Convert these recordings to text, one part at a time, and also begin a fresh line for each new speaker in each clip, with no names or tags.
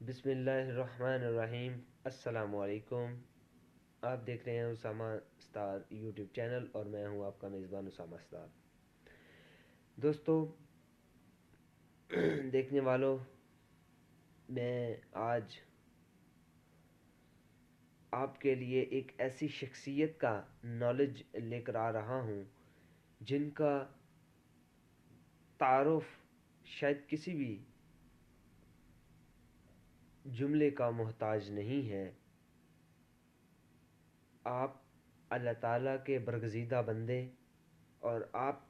بسم اللہ الرحمن الرحیم۔ السلام علیکم۔ آپ دیکھ رہے ہیں اسامہ اسٹار یوٹیوب چینل اور میں ہوں آپ کا میزبان اسامہ اسٹار۔ دوستو، دیکھنے والوں، میں آج آپ کے لیے ایک ایسی شخصیت کا نالج لے کر آ رہا ہوں جن کا تعارف شاید کسی بھی جملے کا محتاج نہیں ہے۔ آپ اللہ تعالیٰ کے برگزیدہ بندے، اور آپ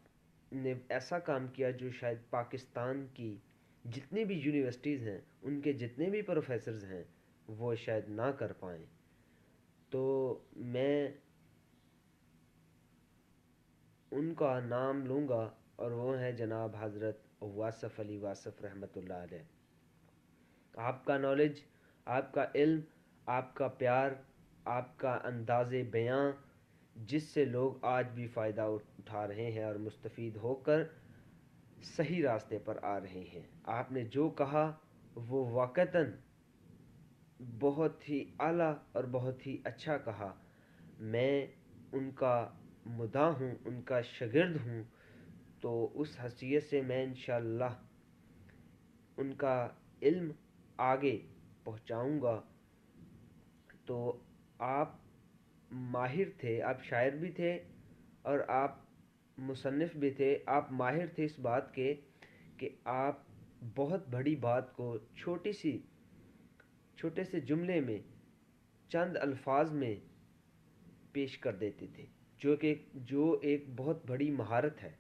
نے ایسا کام کیا جو شاید پاکستان کی جتنی بھی یونیورسٹیز ہیں، ان کے جتنے بھی پروفیسرز ہیں، وہ شاید نہ کر پائیں۔ تو میں ان کا نام لوں گا، اور وہ ہیں جناب حضرت واصف علی واصف رحمۃ اللہ علیہ۔ آپ کا نالج، آپ کا علم، آپ کا پیار، آپ کا انداز بیاں، جس سے لوگ آج بھی فائدہ اٹھا رہے ہیں اور مستفید ہو کر صحیح راستے پر آ رہے ہیں۔ آپ نے جو کہا وہ واقعتاً بہت ہی اعلیٰ اور بہت ہی اچھا کہا۔ میں ان کا مداح ہوں، ان کا شاگرد ہوں، تو اس حیثیت سے میں انشاءاللہ ان کا علم آگے پہنچاؤں گا۔ تو آپ ماہر تھے، آپ شاعر بھی تھے اور آپ مصنف بھی تھے۔ آپ ماہر تھے اس بات کے کہ آپ بہت بڑی بات کو چھوٹے سے جملے میں، چند الفاظ میں پیش کر دیتے تھے، جو ایک بہت بڑی مہارت ہے۔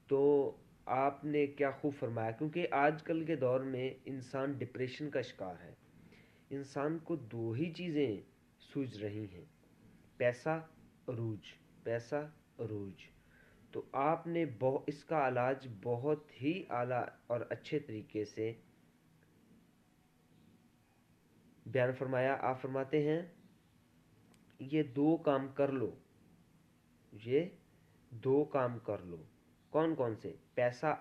تو آپ نے کیا خوب فرمایا، کیونکہ آج کل کے دور میں انسان ڈپریشن کا شکار ہے۔ انسان کو دو ہی چیزیں سوجھ رہی ہیں: پیسہ، عروج، پیسہ، عروج۔ تو آپ نے اس کا علاج بہت ہی اعلیٰ اور اچھے طریقے سے بیان فرمایا۔ آپ فرماتے ہیں یہ دو کام کر لو، یہ دو کام کر لو۔ کون کون سے؟ پیسہ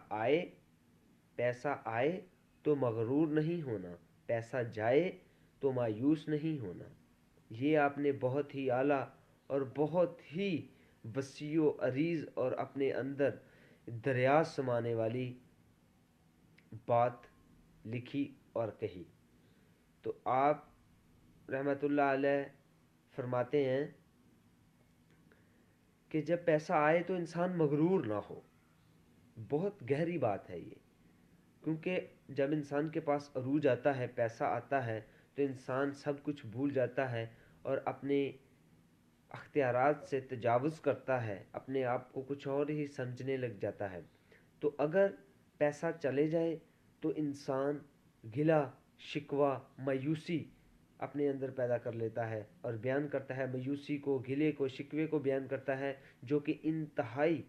آئے تو مغرور نہیں ہونا، پیسہ جائے تو مایوس نہیں ہونا۔ یہ آپ نے بہت ہی اعلیٰ اور بہت ہی وسیع و عریض اور اپنے اندر دریا سمانے والی بات لکھی اور کہی۔ تو آپ رحمۃ اللہ علیہ فرماتے ہیں کہ جب پیسہ آئے تو انسان مغرور نہ ہو۔ بہت گہری بات ہے یہ، کیونکہ جب انسان کے پاس عروج آتا ہے، پیسہ آتا ہے، تو انسان سب کچھ بھول جاتا ہے اور اپنے اختیارات سے تجاوز کرتا ہے، اپنے آپ کو کچھ اور ہی سمجھنے لگ جاتا ہے۔ تو اگر پیسہ چلے جائے تو انسان گلا، شکوہ، مایوسی اپنے اندر پیدا کر لیتا ہے اور بیان کرتا ہے، مایوسی کو، گلے کو، شکوے کو بیان کرتا ہے، جو کہ انتہائی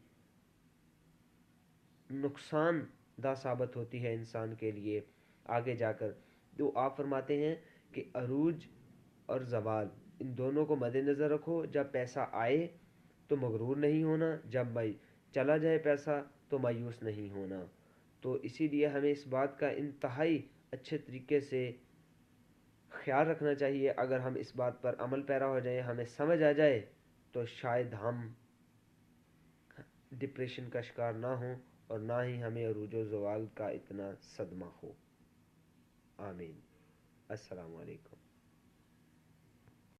نقصان دہ ثابت ہوتی ہے انسان کے لیے آگے جا کر۔ تو آپ فرماتے ہیں کہ عروج اور زوال، ان دونوں کو مد نظر رکھو۔ جب پیسہ آئے تو مغرور نہیں ہونا، جب چلا جائے پیسہ تو مایوس نہیں ہونا۔ تو اسی لیے ہمیں اس بات کا انتہائی اچھے طریقے سے خیال رکھنا چاہیے۔ اگر ہم اس بات پر عمل پیرا ہو جائیں، ہمیں سمجھ آ جائے، تو شاید ہم ڈپریشن کا شکار نہ ہوں اور نہ ہی ہمیں عروج و زوال کا اتنا صدمہ ہو۔ آمین۔ السلام علیکم۔